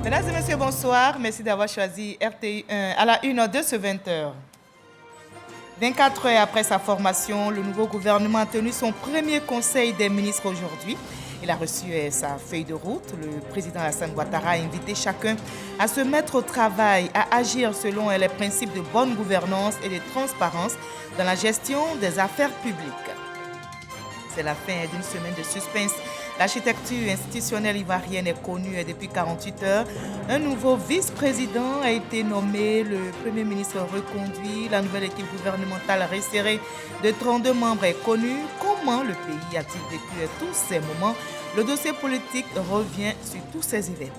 Mesdames et messieurs, bonsoir. Merci d'avoir choisi RTI1 à la une de ce 20h. 24 heures après sa formation, le nouveau gouvernement a tenu son premier conseil des ministres aujourd'hui. Il a reçu sa feuille de route. Le président Alassane Ouattara a invité chacun à se mettre au travail, à agir selon les principes de bonne gouvernance et de transparence dans la gestion des affaires publiques. C'est la fin d'une semaine de suspense. L'architecture institutionnelle ivoirienne est connue depuis 48 heures. Un nouveau vice-président a été nommé. Le Premier ministre reconduit. La nouvelle équipe gouvernementale resserrée de 32 membres est connue. Comment le pays a-t-il vécu tous ces moments? Le dossier politique revient sur tous ces événements.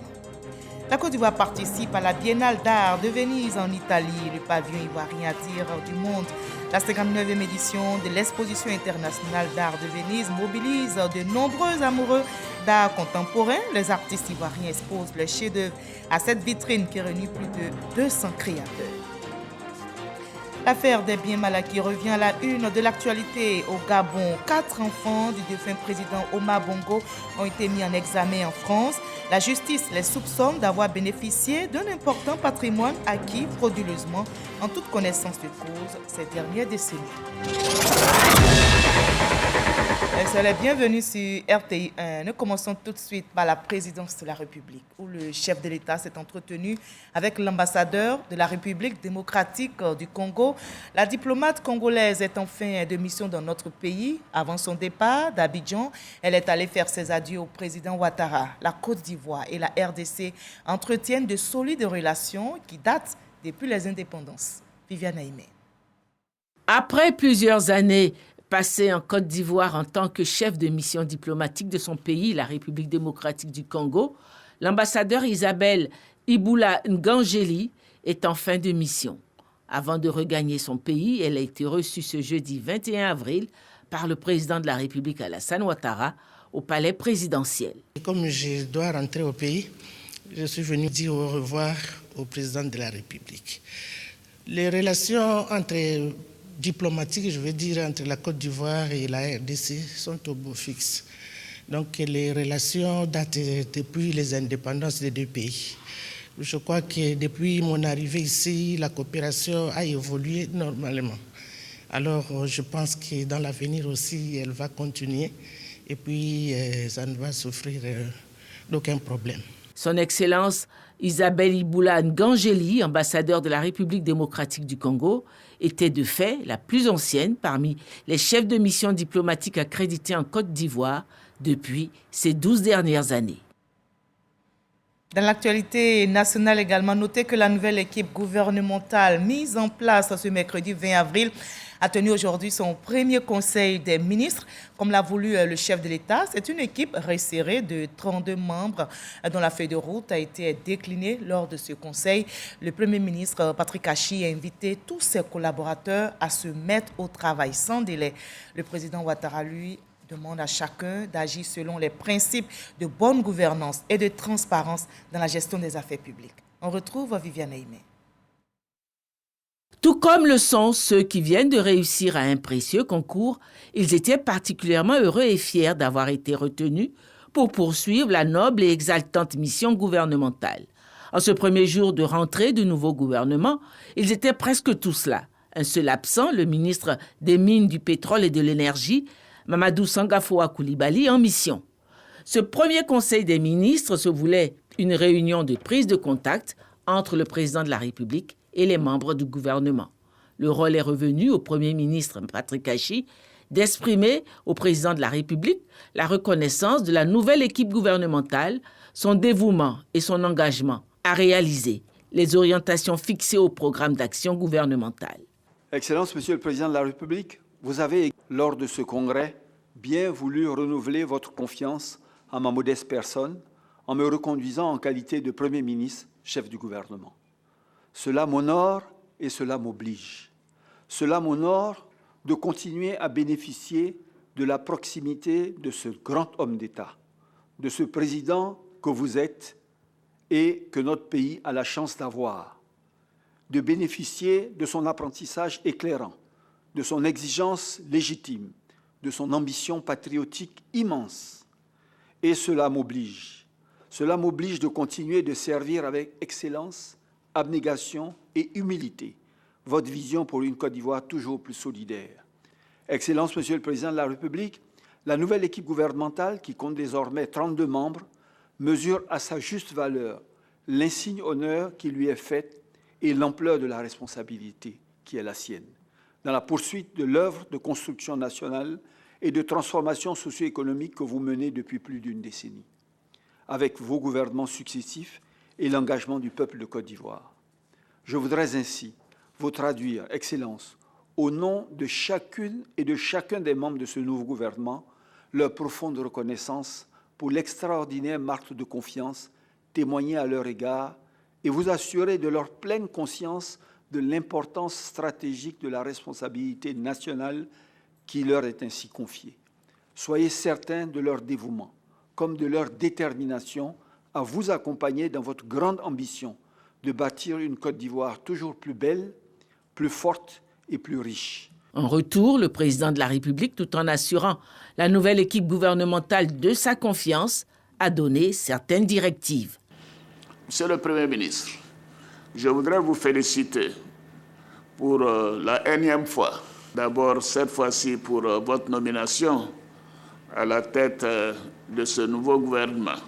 La Côte d'Ivoire participe à la Biennale d'art de Venise en Italie. Le pavillon ivoirien attire du monde. La 59e édition de l'exposition internationale d'art de Venise mobilise de nombreux amoureux d'art contemporain. Les artistes ivoiriens exposent leurs chefs-d'œuvre à cette vitrine qui réunit plus de 200 créateurs. L'affaire des biens mal acquis revient à la une de l'actualité au Gabon. 4 enfants du défunt président Omar Bongo ont été mis en examen en France. La justice les soupçonne d'avoir bénéficié d'un important patrimoine acquis frauduleusement en toute connaissance de cause ces dernières décennies. Soyez les bienvenus sur RTI1. Nous commençons tout de suite par la présidence de la République, où le chef de l'État s'est entretenu avec l'ambassadeur de la République démocratique du Congo. La diplomate congolaise est en fin de mission dans notre pays. Avant son départ d'Abidjan, elle est allée faire ses adieux au président Ouattara. La Côte d'Ivoire et la RDC entretiennent de solides relations qui datent depuis les indépendances. Viviane Aimé. Après plusieurs années passé en Côte d'Ivoire en tant que chef de mission diplomatique de son pays, la République démocratique du Congo, l'ambassadeur Isabelle Iboula Ngangeli est en fin de mission. Avant de regagner son pays, elle a été reçue ce jeudi 21 avril par le président de la République Alassane Ouattara au palais présidentiel. Comme je dois rentrer au pays, je suis venu dire au revoir au président de la République. Les relations diplomatiques, je veux dire, entre la Côte d'Ivoire et la RDC sont au beau fixe. Donc les relations datent depuis les indépendances des deux pays. Je crois que depuis mon arrivée ici, la coopération a évolué normalement. Alors je pense que dans l'avenir aussi, elle va continuer et puis ça ne va souffrir d'aucun problème. Son Excellence Isabelle Iboula Ngangeli, ambassadeur de la République démocratique du Congo, était de fait la plus ancienne parmi les chefs de mission diplomatiques accrédités en Côte d'Ivoire depuis ces 12 dernières années. Dans l'actualité nationale également, notez que la nouvelle équipe gouvernementale mise en place ce mercredi 20 avril a tenu aujourd'hui son premier conseil des ministres, comme l'a voulu le chef de l'État. C'est une équipe resserrée de 32 membres dont la feuille de route a été déclinée lors de ce conseil. Le Premier ministre Patrick Achi a invité tous ses collaborateurs à se mettre au travail sans délai. Le président Ouattara, lui, demande à chacun d'agir selon les principes de bonne gouvernance et de transparence dans la gestion des affaires publiques. On retrouve Viviane Aimé. Tout comme le sont ceux qui viennent de réussir à un précieux concours, ils étaient particulièrement heureux et fiers d'avoir été retenus pour poursuivre la noble et exaltante mission gouvernementale. En ce premier jour de rentrée du nouveau gouvernement, ils étaient presque tous là. Un seul absent, le ministre des Mines, du Pétrole et de l'Énergie, Mamadou Sangafoa Coulibaly, en mission. Ce premier conseil des ministres se voulait une réunion de prise de contact entre le président de la République et les membres du gouvernement. Le rôle est revenu au Premier ministre Patrick Achi d'exprimer au président de la République la reconnaissance de la nouvelle équipe gouvernementale, son dévouement et son engagement à réaliser les orientations fixées au programme d'action gouvernemental. Excellence, Monsieur le Président de la République, vous avez, lors de ce congrès, bien voulu renouveler votre confiance en ma modeste personne en me reconduisant en qualité de Premier ministre, chef du gouvernement. Cela m'honore et cela m'oblige. Cela m'honore de continuer à bénéficier de la proximité de ce grand homme d'État, de ce président que vous êtes et que notre pays a la chance d'avoir, de bénéficier de son apprentissage éclairant, de son exigence légitime, de son ambition patriotique immense. Et cela m'oblige. Cela m'oblige de continuer de servir avec excellence, abnégation et humilité votre vision pour une Côte d'Ivoire toujours plus solidaire. Excellence, Monsieur le Président de la République, la nouvelle équipe gouvernementale, qui compte désormais 32 membres, mesure à sa juste valeur l'insigne honneur qui lui est fait et l'ampleur de la responsabilité qui est la sienne, dans la poursuite de l'œuvre de construction nationale et de transformation socio-économique que vous menez depuis plus d'une décennie, avec vos gouvernements successifs et l'engagement du peuple de Côte d'Ivoire. Je voudrais ainsi vous traduire, Excellence, au nom de chacune et de chacun des membres de ce nouveau gouvernement, leur profonde reconnaissance pour l'extraordinaire marque de confiance témoignée à leur égard et vous assurer de leur pleine conscience de l'importance stratégique de la responsabilité nationale qui leur est ainsi confiée. Soyez certains de leur dévouement, comme de leur détermination à vous accompagner dans votre grande ambition de bâtir une Côte d'Ivoire toujours plus belle, plus forte et plus riche. En retour, le président de la République, tout en assurant la nouvelle équipe gouvernementale de sa confiance, a donné certaines directives. Monsieur le Premier ministre, je voudrais vous féliciter pour la énième fois. D'abord, cette fois-ci, pour votre nomination à la tête de ce nouveau gouvernement.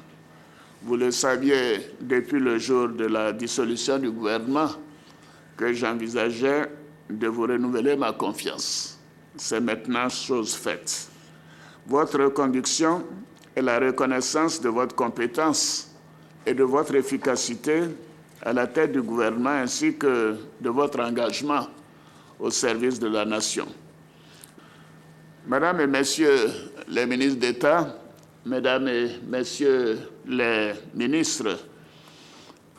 Vous le saviez depuis le jour de la dissolution du gouvernement que j'envisageais de vous renouveler ma confiance. C'est maintenant chose faite. Votre reconduction et la reconnaissance de votre compétence et de votre efficacité à la tête du gouvernement ainsi que de votre engagement au service de la nation. Mesdames et Messieurs les ministres d'État, Mesdames et Messieurs les ministres,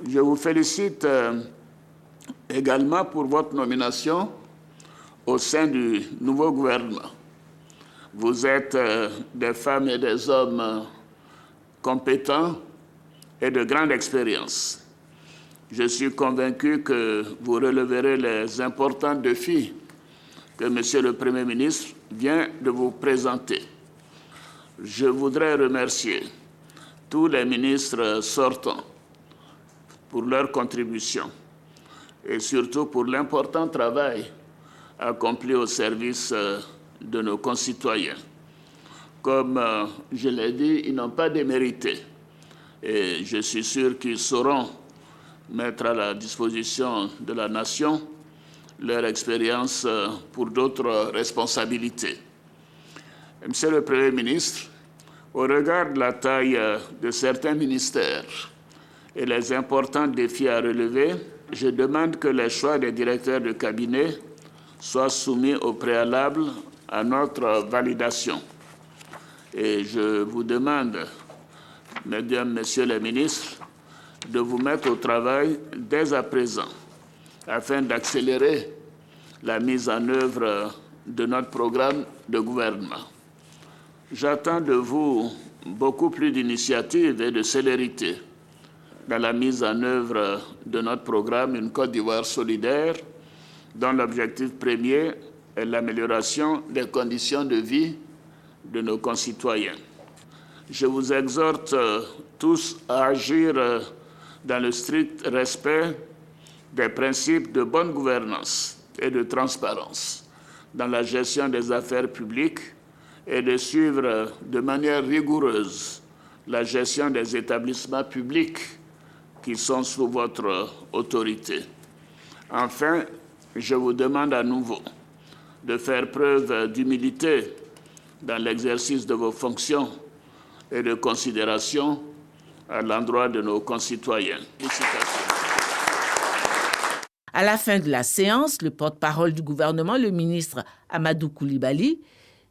je vous félicite également pour votre nomination au sein du nouveau gouvernement. Vous êtes des femmes et des hommes compétents et de grande expérience. Je suis convaincu que vous releverez les importants défis que Monsieur le Premier ministre vient de vous présenter. Je voudrais remercier tous les ministres sortants pour leur contribution et surtout pour l'important travail accompli au service de nos concitoyens. Comme je l'ai dit, ils n'ont pas démérité et je suis sûr qu'ils sauront mettre à la disposition de la nation leur expérience pour d'autres responsabilités. Monsieur le Premier ministre, au regard de la taille de certains ministères et les importants défis à relever, je demande que les choix des directeurs de cabinet soient soumis au préalable à notre validation. Et je vous demande, Mesdames, Messieurs les ministres, de vous mettre au travail dès à présent afin d'accélérer la mise en œuvre de notre programme de gouvernement. J'attends de vous beaucoup plus d'initiatives et de célérité dans la mise en œuvre de notre programme Une Côte d'Ivoire solidaire, dont l'objectif premier est l'amélioration des conditions de vie de nos concitoyens. Je vous exhorte tous à agir dans le strict respect des principes de bonne gouvernance et de transparence dans la gestion des affaires publiques et de suivre de manière rigoureuse la gestion des établissements publics qui sont sous votre autorité. Enfin, je vous demande à nouveau de faire preuve d'humilité dans l'exercice de vos fonctions et de considération à l'endroit de nos concitoyens. Félicitations. À la fin de la séance, le porte-parole du gouvernement, le ministre Amadou Coulibaly,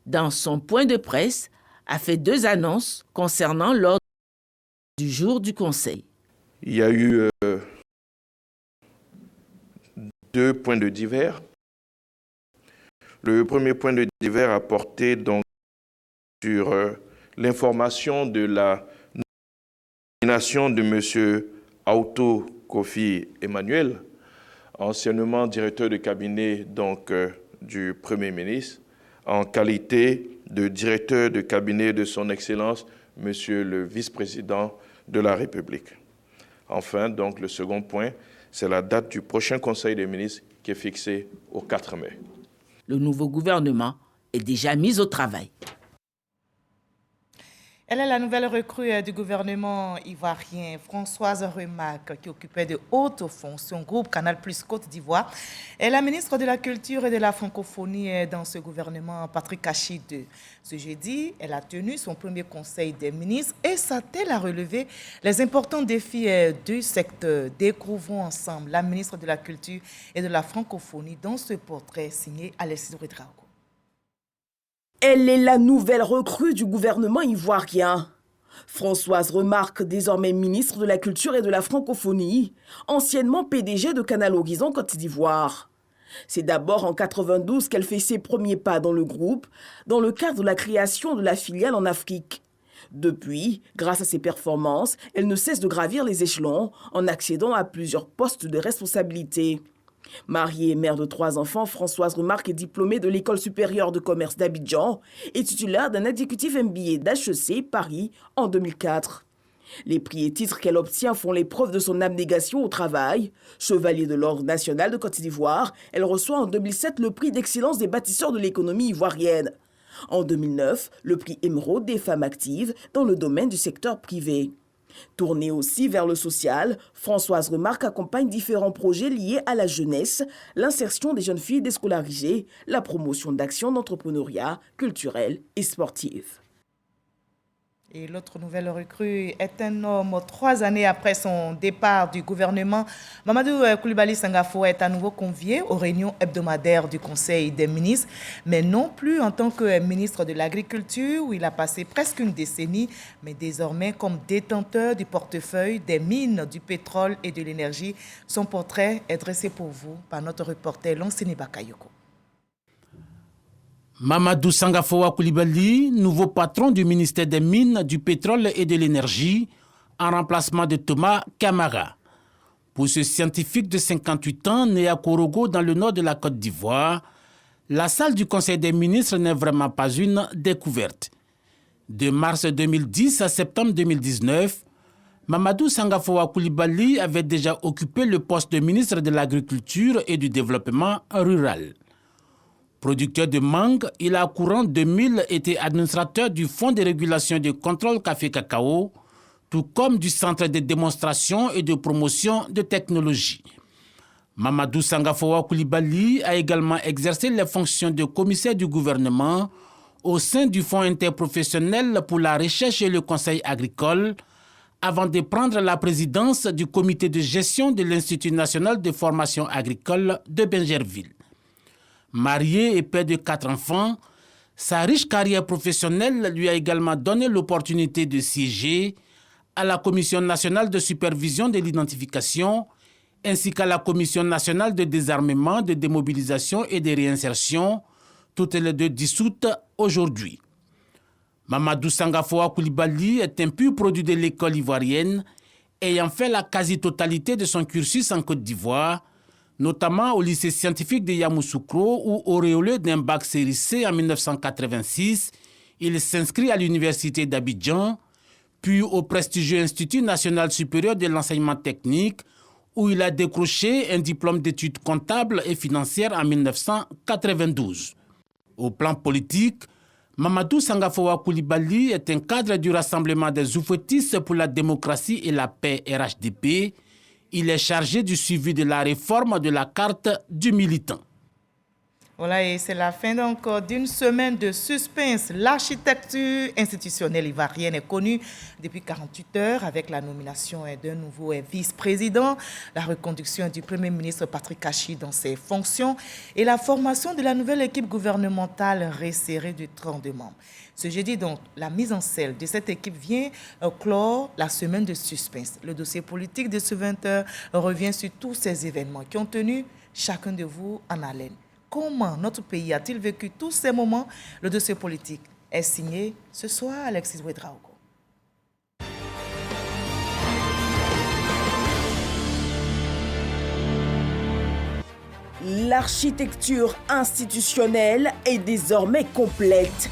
dans son point de presse, a fait 2 annonces concernant l'ordre du jour du Conseil. Il y a eu 2 points de divers. Le premier point de divers a porté donc sur l'information de la nomination de M. Auto Kofi Emmanuel, anciennement directeur de cabinet donc, du Premier ministre, en qualité de directeur de cabinet de son Excellence, M. le vice-président de la République. Enfin, donc, le second point, c'est la date du prochain Conseil des ministres qui est fixée au 4 mai. Le nouveau gouvernement est déjà mis au travail. Elle est la nouvelle recrue du gouvernement ivoirien, Françoise Remarque, qui occupait de hautes fonctions, groupe Canal Plus Côte d'Ivoire. Et la ministre de la Culture et de la Francophonie dans ce gouvernement, Patrick Kachi II. Ce jeudi, elle a tenu son premier conseil des ministres et s'attelle à relever les importants défis du secteur. Découvrons ensemble la ministre de la Culture et de la Francophonie dans ce portrait signé Alexis Ouedraogo. Elle est la nouvelle recrue du gouvernement ivoirien. Françoise Remarque, désormais ministre de la Culture et de la Francophonie, anciennement PDG de Canal Horizon Côte d'Ivoire. C'est d'abord en 1992 qu'elle fait ses premiers pas dans le groupe, dans le cadre de la création de la filiale en Afrique. Depuis, grâce à ses performances, elle ne cesse de gravir les échelons en accédant à plusieurs postes de responsabilité. Mariée et mère de 3 enfants, Françoise Remarque est diplômée de l'École supérieure de commerce d'Abidjan et titulaire d'un exécutif MBA d'HEC Paris en 2004. Les prix et titres qu'elle obtient font les preuves de son abnégation au travail. Chevalier de l'Ordre national de Côte d'Ivoire, elle reçoit en 2007 le prix d'excellence des bâtisseurs de l'économie ivoirienne. En 2009, le prix Émeraude des femmes actives dans le domaine du secteur privé. Tournée aussi vers le social, Françoise Remarque accompagne différents projets liés à la jeunesse, l'insertion des jeunes filles déscolarisées, la promotion d'actions d'entrepreneuriat culturel et sportif. Et l'autre nouvelle recrue est un homme. 3 années après son départ du gouvernement, Mamadou Coulibaly Sangafo est à nouveau convié aux réunions hebdomadaires du Conseil des ministres, mais non plus en tant que ministre de l'Agriculture, où il a passé presque une décennie, mais désormais comme détenteur du portefeuille des mines, du pétrole et de l'énergie. Son portrait est dressé pour vous par notre reporter Lansini Bakayoko. Mamadou Sangafowa Coulibaly, nouveau patron du ministère des Mines, du Pétrole et de l'Énergie, en remplacement de Thomas Camara. Pour ce scientifique de 58 ans, né à Korogo, dans le nord de la Côte d'Ivoire, la salle du Conseil des ministres n'est vraiment pas une découverte. De mars 2010 à septembre 2019, Mamadou Sangafowa Coulibaly avait déjà occupé le poste de ministre de l'Agriculture et du Développement rural. Producteur de mangue, il a courant 2000 été administrateur du Fonds de régulation de contrôle café-cacao, tout comme du Centre de démonstration et de promotion de technologie. Mamadou Sangafowa Coulibaly a également exercé les fonctions de commissaire du gouvernement au sein du Fonds interprofessionnel pour la recherche et le conseil agricole, avant de prendre la présidence du comité de gestion de l'Institut national de formation agricole de Bingerville. Marié et père de 4 enfants, sa riche carrière professionnelle lui a également donné l'opportunité de siéger à la Commission nationale de supervision de l'identification ainsi qu'à la Commission nationale de désarmement, de démobilisation et de réinsertion, toutes les deux dissoutes aujourd'hui. Mamadou Sangafowa Coulibaly est un pur produit de l'école ivoirienne, ayant fait la quasi-totalité de son cursus en Côte d'Ivoire, notamment au lycée scientifique de Yamoussoukro, où, auréolé d'un bac série C en 1986, il s'inscrit à l'université d'Abidjan, puis au prestigieux Institut national supérieur de l'enseignement technique, où il a décroché un diplôme d'études comptables et financières en 1992. Au plan politique, Mamadou Sangafowa Coulibaly est un cadre du Rassemblement des oufouettistes pour la démocratie et la paix RHDP. Il est chargé du suivi de la réforme de la carte du militant. Voilà, et c'est la fin donc d'une semaine de suspense. L'architecture institutionnelle ivoirienne est connue depuis 48 heures avec la nomination d'un nouveau vice-président, la reconduction du Premier ministre Patrick Kachi dans ses fonctions et la formation de la nouvelle équipe gouvernementale resserrée de 32 membres. Ce jeudi, donc, la mise en scène de cette équipe vient clore la semaine de suspense. Le dossier politique de ce 20h revient sur tous ces événements qui ont tenu chacun de vous en haleine. Comment notre pays a-t-il vécu tous ces moments? Le dossier politique est signé ce soir Alexis Ouedraogo. L'architecture institutionnelle est désormais complète.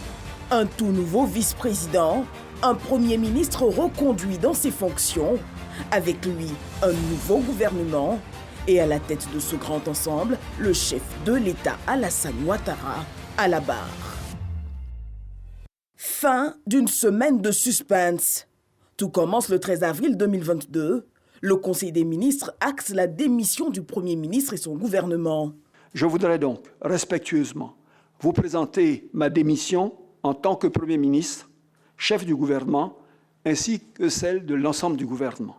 Un tout nouveau vice-président, Un Premier ministre reconduit dans ses fonctions, avec lui un nouveau gouvernement et à la tête de ce grand ensemble, le chef de l'État Alassane Ouattara à la barre. Fin d'une semaine de suspense. Tout commence le 13 avril 2022. Le Conseil des ministres axe la démission du Premier ministre et son gouvernement. Je voudrais donc respectueusement vous présenter ma démission en tant que Premier ministre, chef du gouvernement, ainsi que celle de l'ensemble du gouvernement.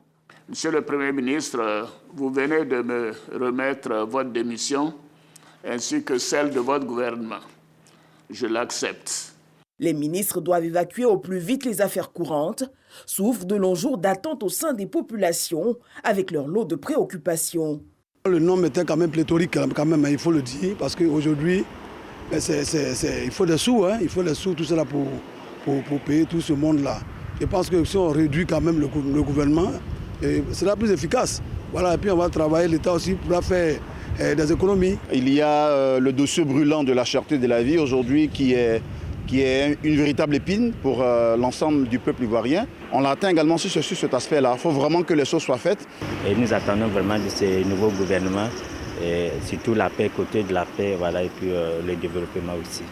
Monsieur le Premier ministre, vous venez de me remettre votre démission ainsi que celle de votre gouvernement. Je l'accepte. Les ministres doivent évacuer au plus vite les affaires courantes, souffrent de longs jours d'attente au sein des populations, avec leur lot de préoccupations. Le nombre était quand même pléthorique, quand même, il faut le dire, parce qu'aujourd'hui, il faut des sous, il faut des sous, tout cela pour payer tout ce monde-là. Je pense que si on réduit quand même le gouvernement, ce sera plus efficace. Voilà, et puis on va travailler, l'État aussi pourra faire des économies. Il y a le dossier brûlant de la cherté de la vie aujourd'hui qui est une véritable épine pour l'ensemble du peuple ivoirien. On l'atteint également sur cet aspect-là. Il faut vraiment que les choses soient faites. Et nous attendons vraiment de ces nouveaux gouvernements, et surtout la paix, côté de la paix, voilà, et puis le développement aussi.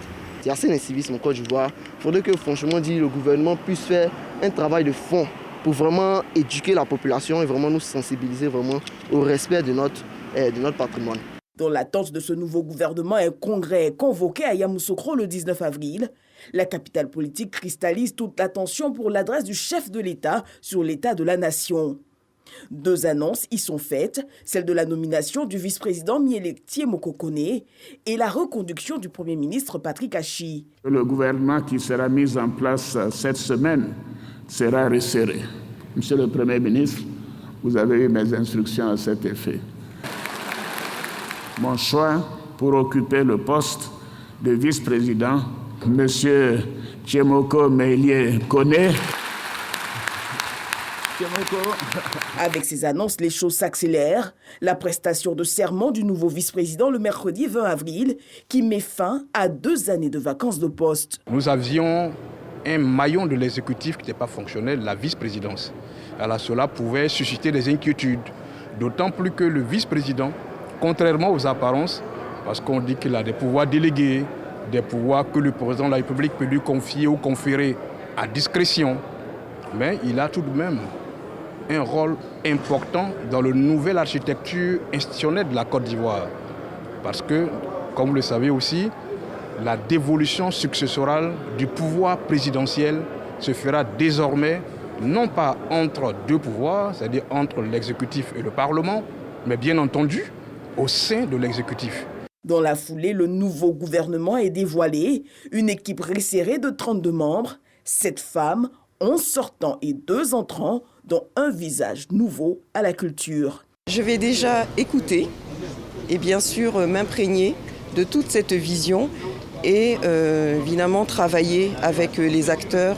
C'est assez l'incivisme en Côte d'Ivoire. Il faudrait que franchement le gouvernement puisse faire un travail de fond pour vraiment éduquer la population et vraiment nous sensibiliser vraiment au respect de notre patrimoine. Dans l'attente de ce nouveau gouvernement, un congrès est convoqué à Yamoussoukro le 19 avril. La capitale politique cristallise toute l'attention pour l'adresse du chef de l'État sur l'état de la nation. 2 annonces y sont faites, celle de la nomination du vice-président Mielektie Mokokone et la reconduction du Premier ministre Patrick Achi. Le gouvernement qui sera mis en place cette semaine sera resserré. Monsieur le Premier ministre, vous avez eu mes instructions à cet effet. Mon choix pour occuper le poste de vice-président, M. Tchemoko Meïlie Kone. Avec ces annonces, les choses s'accélèrent. La prestation de serment du nouveau vice-président le mercredi 20 avril, qui met fin à 2 années de vacances de poste. Nous avions un maillon de l'exécutif qui n'était pas fonctionnel, la vice-présidence. Alors cela pouvait susciter des inquiétudes, d'autant plus que le vice-président, contrairement aux apparences, parce qu'on dit qu'il a des pouvoirs délégués, des pouvoirs que le président de la République peut lui confier ou conférer à discrétion, mais il a tout de même un rôle important dans la nouvelle architecture institutionnelle de la Côte d'Ivoire. Parce que, comme vous le savez aussi, la dévolution successorale du pouvoir présidentiel se fera désormais non pas entre 2 pouvoirs, c'est-à-dire entre l'exécutif et le Parlement, mais bien entendu au sein de l'exécutif. Dans la foulée, le nouveau gouvernement est dévoilé. Une équipe resserrée de 32 membres, 7 femmes, 11 sortants et 2 entrants, dont un visage nouveau à la culture. Je vais déjà écouter et bien sûr m'imprégner de toute cette vision et évidemment travailler avec les acteurs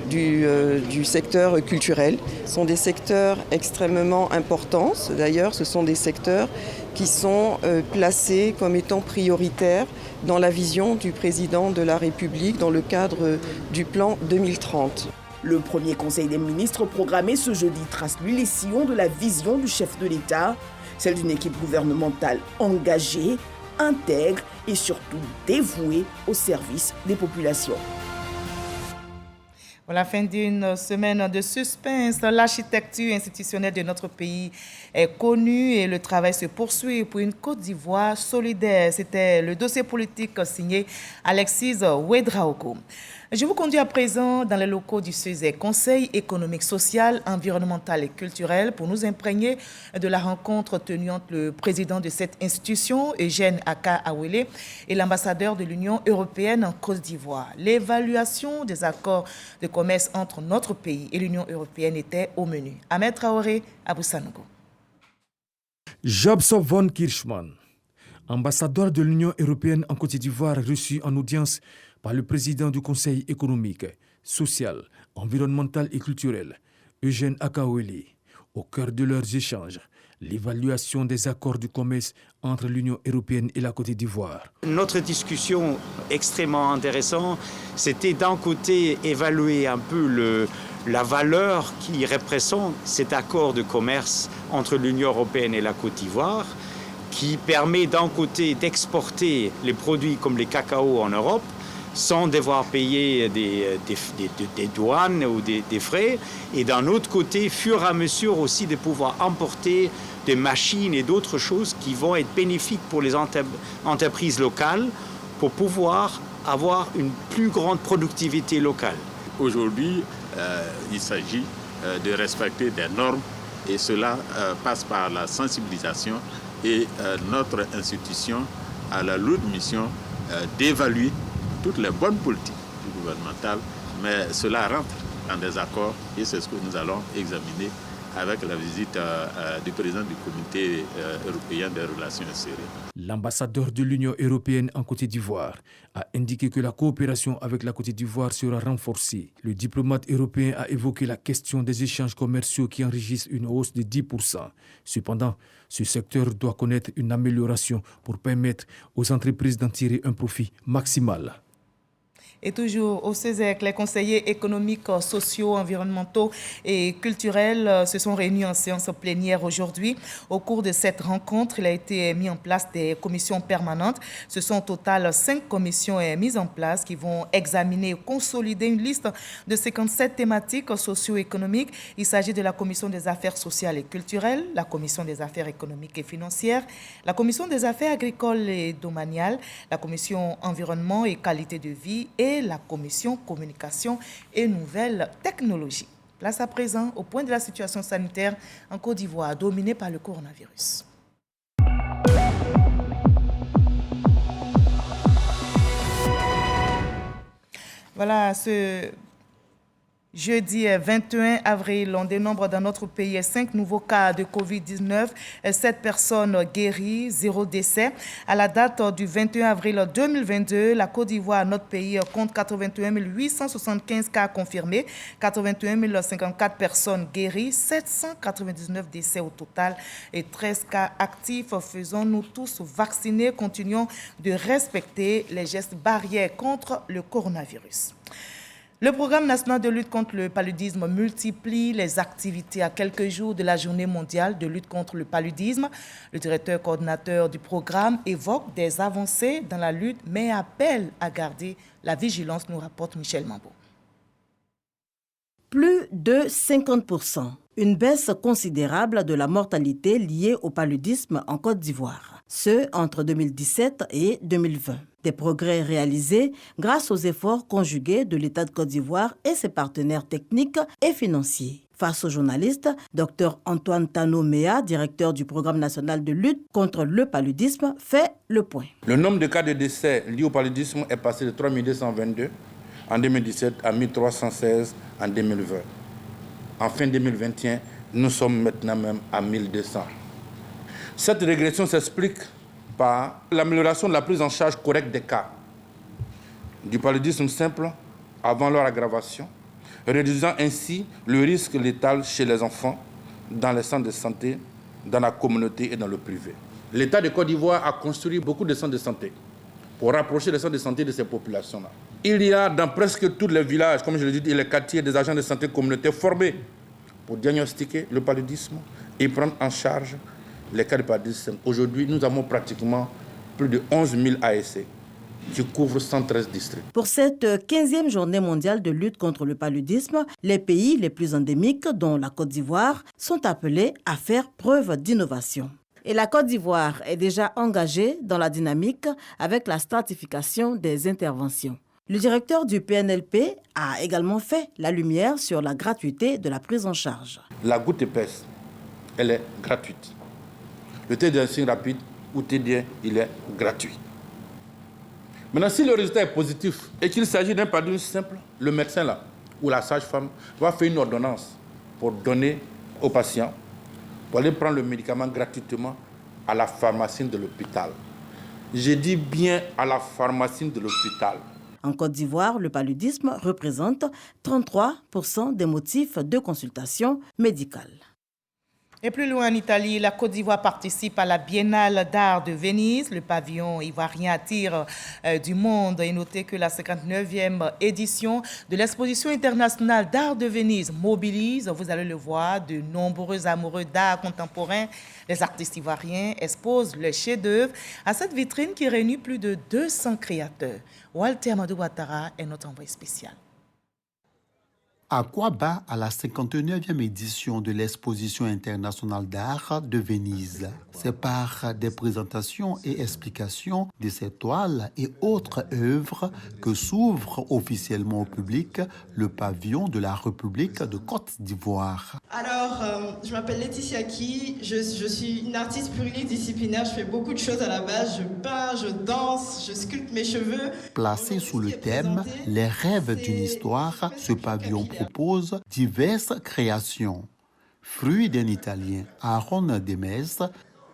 du secteur culturel. Ce sont des secteurs extrêmement importants. D'ailleurs, ce sont des secteurs qui sont placés comme étant prioritaires dans la vision du président de la République dans le cadre du plan 2030. Le premier conseil des ministres programmé ce jeudi trace lui les sillons de la vision du chef de l'État, celle d'une équipe gouvernementale engagée, intègre et surtout dévouée au service des populations. À la fin d'une semaine de suspense, l'architecture institutionnelle de notre pays est connue et le travail se poursuit pour une Côte d'Ivoire solidaire. C'était le dossier politique signé Alexis Ouedraogo. Je vous conduis à présent dans les locaux du CESE, Conseil économique, social, environnemental et culturel, pour nous imprégner de la rencontre tenue entre le président de cette institution, Eugène Aka Awele, et l'ambassadeur de l'Union européenne en Côte d'Ivoire. L'évaluation des accords de commerce entre notre pays et l'Union européenne était au menu. Ahmed Traoré, Abou Sanogo. Jobson von Kirchmann, ambassadeur de l'Union européenne en Côte d'Ivoire, reçu en audience par le président du Conseil économique, social, environnemental et culturel, Eugène Aka Awele, Au cœur de leurs échanges, l'évaluation des accords de commerce entre l'Union européenne et la Côte d'Ivoire. Notre discussion extrêmement intéressante, c'était d'un côté évaluer un peu la valeur qui représente cet accord de commerce entre l'Union européenne et la Côte d'Ivoire, qui permet d'un côté d'exporter les produits comme les cacao en Europe, sans devoir payer des douanes ou des frais, et d'un autre côté, fur et à mesure aussi de pouvoir importer des machines et d'autres choses qui vont être bénéfiques pour les entreprises locales pour pouvoir avoir une plus grande productivité locale. Aujourd'hui, il s'agit de respecter des normes et cela passe par la sensibilisation et notre institution a la lourde mission d'évaluer toutes les bonnes politiques gouvernementales, mais cela rentre dans des accords et c'est ce que nous allons examiner avec la visite du président du comité européen des relations extérieures. L'ambassadeur de l'Union européenne en Côte d'Ivoire a indiqué que la coopération avec la Côte d'Ivoire sera renforcée. Le diplomate européen a évoqué la question des échanges commerciaux qui enregistrent une hausse de 10%. Cependant, ce secteur doit connaître une amélioration pour permettre aux entreprises d'en tirer un profit maximal. Et toujours au CESEC, les conseillers économiques, sociaux, environnementaux et culturels se sont réunis en séance plénière aujourd'hui. Au cours de cette rencontre, il a été mis en place des commissions permanentes. Ce sont au total 5 commissions mises en place qui vont examiner et consolider une liste de 57 thématiques socio-économiques. Il s'agit de la commission des affaires sociales et culturelles, la commission des affaires économiques et financières, la commission des affaires agricoles et domaniales, la commission environnement et qualité de vie et la commission communication et nouvelles technologies. Place à présent au point de la situation sanitaire en Côte d'Ivoire, dominée par le coronavirus. Voilà, ce jeudi 21 avril, on dénombre dans notre pays 5 nouveaux cas de Covid-19, 7 personnes guéries, 0 décès. À la date du 21 avril 2022, la Côte d'Ivoire, notre pays, compte 81 875 cas confirmés, 81 054 personnes guéries, 799 décès au total et 13 cas actifs. Faisons-nous tous vacciner, continuons de respecter les gestes barrières contre le coronavirus. Le programme national de lutte contre le paludisme multiplie les activités à quelques jours de la journée mondiale de lutte contre le paludisme. Le directeur coordinateur du programme évoque des avancées dans la lutte, mais appelle à garder la vigilance, nous rapporte Michel Mambo. Plus de 50%, une baisse considérable de la mortalité liée au paludisme en Côte d'Ivoire, ce entre 2017 et 2020. Des progrès réalisés grâce aux efforts conjugués de l'État de Côte d'Ivoire et ses partenaires techniques et financiers. Face aux journalistes, Dr Antoine Tano-Méa, directeur du programme national de lutte contre le paludisme, fait le point. Le nombre de cas de décès liés au paludisme est passé de 3 222 en 2017 à 1 316 en 2020. En fin 2021, nous sommes maintenant même à 1 200. Cette régression s'explique par l'amélioration de la prise en charge correcte des cas du paludisme simple avant leur aggravation, réduisant ainsi le risque létal chez les enfants, dans les centres de santé, dans la communauté et dans le privé. L'État de Côte d'Ivoire a construit beaucoup de centres de santé pour rapprocher les centres de santé de ces populations-là. Il y a dans presque tous les villages, comme je l'ai dit, et les quartiers, des agents de santé communautaires formés pour diagnostiquer le paludisme et prendre en charge les cas de paludisme. Aujourd'hui, nous avons pratiquement plus de 11 000 ASC qui couvrent 113 districts. Pour cette 15e journée mondiale de lutte contre le paludisme, les pays les plus endémiques, dont la Côte d'Ivoire, sont appelés à faire preuve d'innovation. Et la Côte d'Ivoire est déjà engagée dans la dynamique avec la stratification des interventions. Le directeur du PNLP a également fait la lumière sur la gratuité de la prise en charge. La goutte épaisse, elle est gratuite. Le test d'insuline rapide ou TDI, il est gratuit. Maintenant, si le résultat est positif et qu'il s'agit d'un paludisme simple, le médecin là, ou la sage-femme va faire une ordonnance pour donner au patient, pour aller prendre le médicament gratuitement à la pharmacie de l'hôpital. Je dis bien à la pharmacie de l'hôpital. En Côte d'Ivoire, le paludisme représente 33% des motifs de consultation médicale. Et plus loin en Italie, la Côte d'Ivoire participe à la Biennale d'art de Venise. Le pavillon ivoirien attire du monde. Et notez que la 59e édition de l'exposition internationale d'art de Venise mobilise, vous allez le voir, de nombreux amoureux d'art contemporain. Les artistes ivoiriens exposent leurs chefs-d'œuvre à cette vitrine qui réunit plus de 200 créateurs. Walter Amadou Ouattara est notre envoyé spécial. Aquaba à la 59e édition de l'exposition internationale d'art de Venise. C'est par des présentations et explications de ces toiles et autres œuvres que s'ouvre officiellement au public le pavillon de la République de Côte d'Ivoire. Alors, je m'appelle Laetitia Ki, je suis une artiste pluridisciplinaire, je fais beaucoup de choses à la base, je peins, je danse, je sculpte mes cheveux. Placé sous le thème « Les rêves d'une histoire », ce pavillon propose diverses créations. Fruit d'un Italien, Aaron Demez,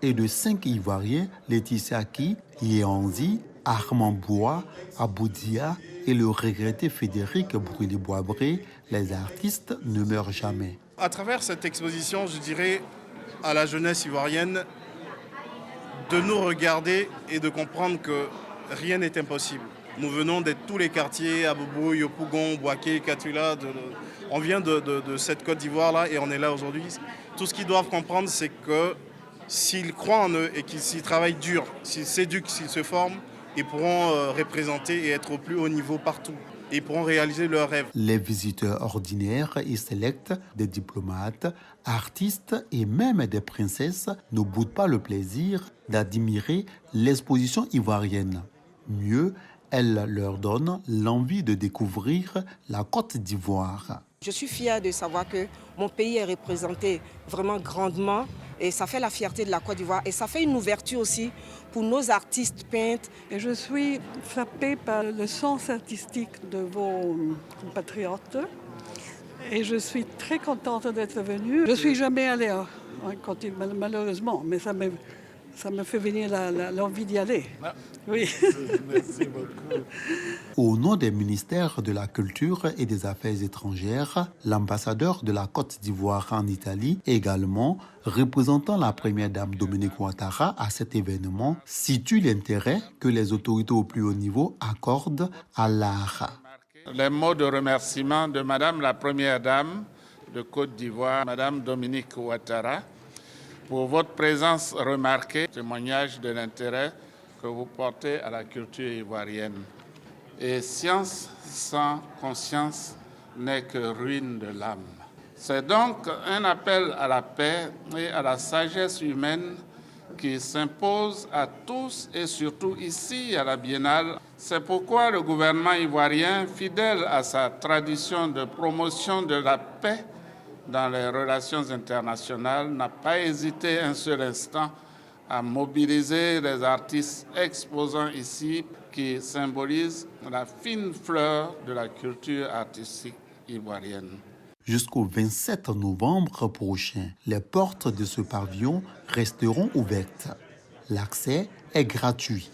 et de 5 Ivoiriens, Laetitia Ki, Yeanzi, Armand Bois, Aboudia et le regretté Frédéric Brûlé-Boisbré, les artistes ne meurent jamais. À travers cette exposition, je dirais à la jeunesse ivoirienne de nous regarder et de comprendre que rien n'est impossible. Nous venons de tous les quartiers, Aboubou, Yopougon, Bouaké, Katula. On vient de cette Côte d'Ivoire-là et on est là aujourd'hui. Tout ce qu'ils doivent comprendre, c'est que s'ils croient en eux et s'ils travaillent dur, s'ils s'éduquent, s'ils se forment, ils pourront représenter et être au plus haut niveau partout. Et ils pourront réaliser leurs rêves. Les visiteurs ordinaires et sélects, des diplomates, artistes et même des princesses ne boudent pas le plaisir d'admirer l'exposition ivoirienne. Mieux, elle leur donne l'envie de découvrir la Côte d'Ivoire. Je suis fière de savoir que mon pays est représenté vraiment grandement et ça fait la fierté de la Côte d'Ivoire et ça fait une ouverture aussi pour nos artistes peintres. Et je suis frappée par le sens artistique de vos compatriotes et je suis très contente d'être venue. Je ne suis jamais allée en Côte d'Ivoire malheureusement, mais ça me fait venir l'envie d'y aller. Oui. Merci beaucoup. Au nom des ministères de la Culture et des Affaires étrangères, l'ambassadeur de la Côte d'Ivoire en Italie, également représentant la première dame Dominique Ouattara à cet événement, situe l'intérêt que les autorités au plus haut niveau accordent à l'art. Les mots de remerciement de Madame la Première Dame de Côte d'Ivoire, Madame Dominique Ouattara, pour votre présence remarquée, témoignage de l'intérêt que vous portez à la culture ivoirienne. Et science sans conscience n'est que ruine de l'âme. C'est donc un appel à la paix et à la sagesse humaine qui s'impose à tous et surtout ici à la Biennale. C'est pourquoi le gouvernement ivoirien, fidèle à sa tradition de promotion de la paix dans les relations internationales, n'a pas hésité un seul instant à mobiliser les artistes exposants ici qui symbolisent la fine fleur de la culture artistique ivoirienne. Jusqu'au 27 novembre prochain, les portes de ce pavillon resteront ouvertes. L'accès est gratuit.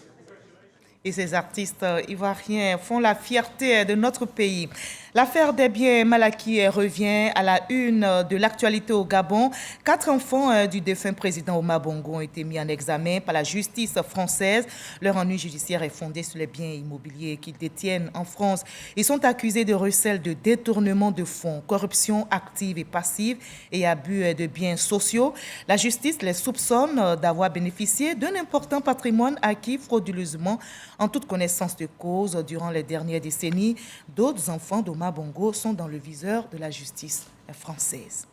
Et ces artistes ivoiriens font la fierté de notre pays. L'affaire des biens mal acquis revient à la une de l'actualité au Gabon. 4 enfants du défunt président Omar Bongo ont été mis en examen par la justice française. Leur ennui judiciaire est fondé sur les biens immobiliers qu'ils détiennent en France. Ils sont accusés de recel de détournement de fonds, corruption active et passive et abus de biens sociaux. La justice les soupçonne d'avoir bénéficié d'un important patrimoine acquis frauduleusement en toute connaissance de cause durant les dernières décennies. D'autres enfants d'Omar Bongo sont dans le viseur de la justice française.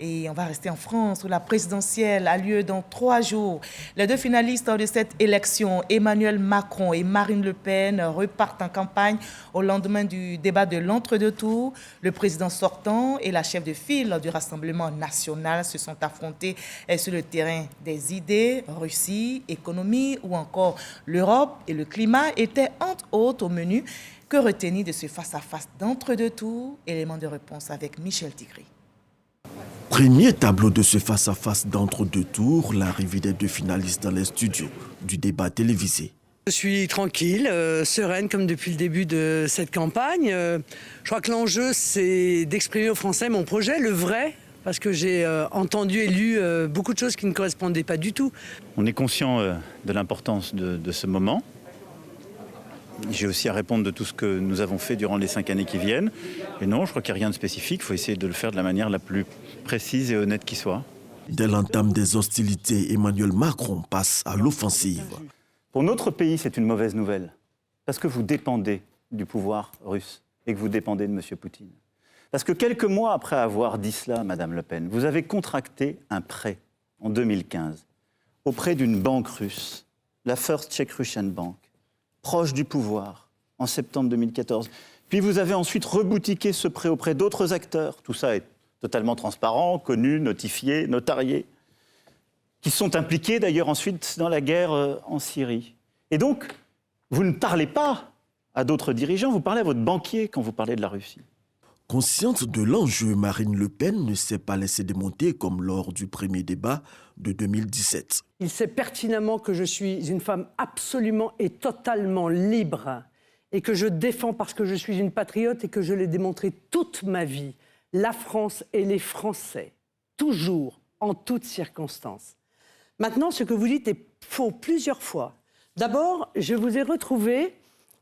Et on va rester en France où la présidentielle a lieu dans 3 jours. Les 2 finalistes de cette élection, Emmanuel Macron et Marine Le Pen, repartent en campagne au lendemain du débat de l'entre-deux-tours. Le président sortant et la chef de file du Rassemblement national se sont affrontés sur le terrain des idées. Russie, économie ou encore l'Europe et le climat étaient entre autres au menu. Que retenir de ce face-à-face d'entre-deux-tours? Élément de réponse avec Michel Tigri. Premier tableau de ce face-à-face d'entre-deux tours, l'arrivée des 2 finalistes dans les studios du débat télévisé. Je suis tranquille, sereine comme depuis le début de cette campagne. Je crois que l'enjeu, c'est d'exprimer aux Français mon projet, le vrai parce que j'ai entendu et lu beaucoup de choses qui ne correspondaient pas du tout. On est conscient de l'importance de ce moment. J'ai aussi à répondre de tout ce que nous avons fait durant les 5 années qui viennent. Et non, je crois qu'il n'y a rien de spécifique. Il faut essayer de le faire de la manière la plus précise et honnête qui soit. Dès l'entame des hostilités, Emmanuel Macron passe à l'offensive. Pour notre pays, c'est une mauvaise nouvelle. Parce que vous dépendez du pouvoir russe et que vous dépendez de M. Poutine. Parce que quelques mois après avoir dit cela, Madame Le Pen, vous avez contracté un prêt en 2015 auprès d'une banque russe, la First Czech Russian Bank, proche du pouvoir, en septembre 2014. Puis vous avez ensuite reboutiqué ce prêt auprès d'autres acteurs. Tout ça est totalement transparent, connu, notifié, notarié, qui sont impliqués d'ailleurs ensuite dans la guerre en Syrie. Et donc, vous ne parlez pas à d'autres dirigeants, vous parlez à votre banquier quand vous parlez de la Russie. Consciente de l'enjeu, Marine Le Pen ne s'est pas laissée démonter comme lors du premier débat de 2017. Il sait pertinemment que je suis une femme absolument et totalement libre et que je défends parce que je suis une patriote et que je l'ai démontré toute ma vie, la France et les Français, toujours, en toutes circonstances. Maintenant, ce que vous dites est faux plusieurs fois. D'abord, je vous ai retrouvé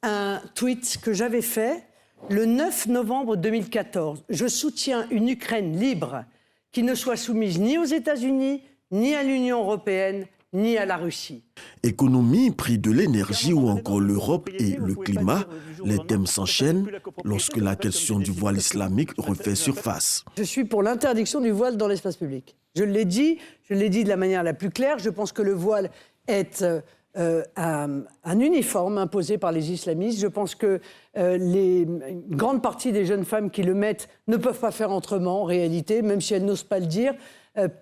un tweet que j'avais fait le 9 novembre 2014. Je soutiens une Ukraine libre qui ne soit soumise ni aux États-Unis, ni à l'Union européenne, ni à la Russie. Économie, prix de l'énergie ou encore l'Europe et le climat, les thèmes s'enchaînent lorsque la question du voile islamique refait surface. Je suis pour l'interdiction du voile dans l'espace public. Je l'ai dit de la manière la plus claire. Je pense que le voile est un uniforme imposé par les islamistes. Je pense que une grande partie des jeunes femmes qui le mettent ne peuvent pas faire autrement en réalité, même si elles n'osent pas le dire,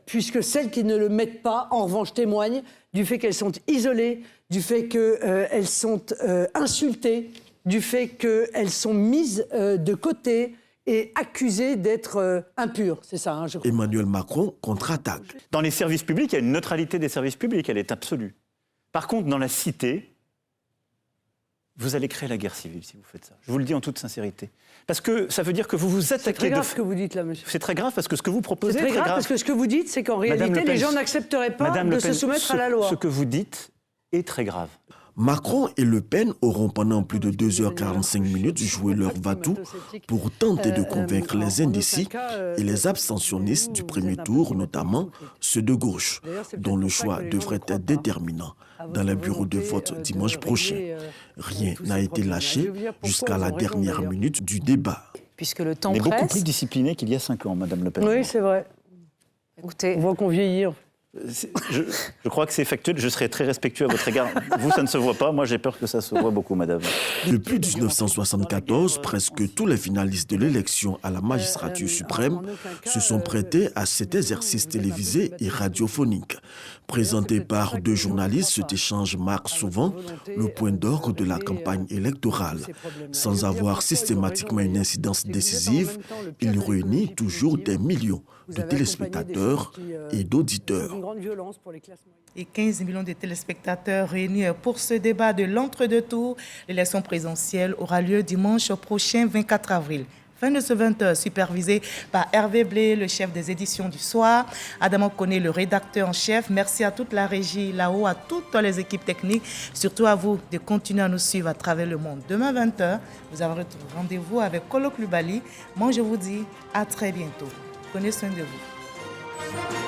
puisque celles qui ne le mettent pas, en revanche, témoignent du fait qu'elles sont isolées, du fait qu'elles sont insultées, du fait qu'elles sont mises de côté et accusées d'être impures. C'est ça, je crois. Emmanuel Macron contre-attaque. Dans les services publics, il y a une neutralité des services publics, elle est absolue. Par contre, dans la cité, vous allez créer la guerre civile si vous faites ça. Je vous le dis en toute sincérité. Parce que ça veut dire que vous vous attaquez... C'est très grave ce que vous dites là, monsieur. C'est très grave parce que ce que vous proposez c'est très grave. Parce que ce que vous dites, c'est qu'en réalité, les gens n'accepteraient pas de se soumettre à la loi. Ce que vous dites est très grave. Macron et Le Pen auront pendant plus de 2h45 joué leur va-tout pour tenter de convaincre les indécis et les abstentionnistes du premier tour, notamment ceux de gauche, dont le choix devrait être déterminant dans les bureaux de vote dimanche prochain. Rien n'a été lâché jusqu'à la dernière minute du débat. Puisque le temps presse. On est beaucoup presse. plus discipliné qu'il y a 5 ans, Madame Le Pen. Oui, c'est vrai. Écoutez, on voit qu'on vieillit. Je crois que c'est factuel. Je serai très respectueux à votre égard. Vous, ça ne se voit pas. Moi, j'ai peur que ça se voit beaucoup, madame. Depuis 1974, presque tous les finalistes de l'élection à la magistrature suprême se sont prêtés à cet exercice télévisé et radiophonique. Présenté par 2 journalistes, cet échange marque souvent le point d'orgue de la campagne électorale. Sans avoir systématiquement une incidence décisive, il réunit toujours des millions de téléspectateurs et d'auditeurs. Et 15 millions de téléspectateurs réunis pour ce débat de l'entre-deux-tours. L'élection présidentielle aura lieu dimanche prochain, 24 avril. Fin de ce 20h, supervisé par Hervé Blé, le chef des éditions du soir, Adamo Koné, le rédacteur en chef. Merci à toute la régie là-haut, à toutes les équipes techniques, surtout à vous de continuer à nous suivre à travers le monde. Demain 20h, vous avez rendez-vous avec Kolo Klubali. Moi, je vous dis à très bientôt. Prenez soin de vous.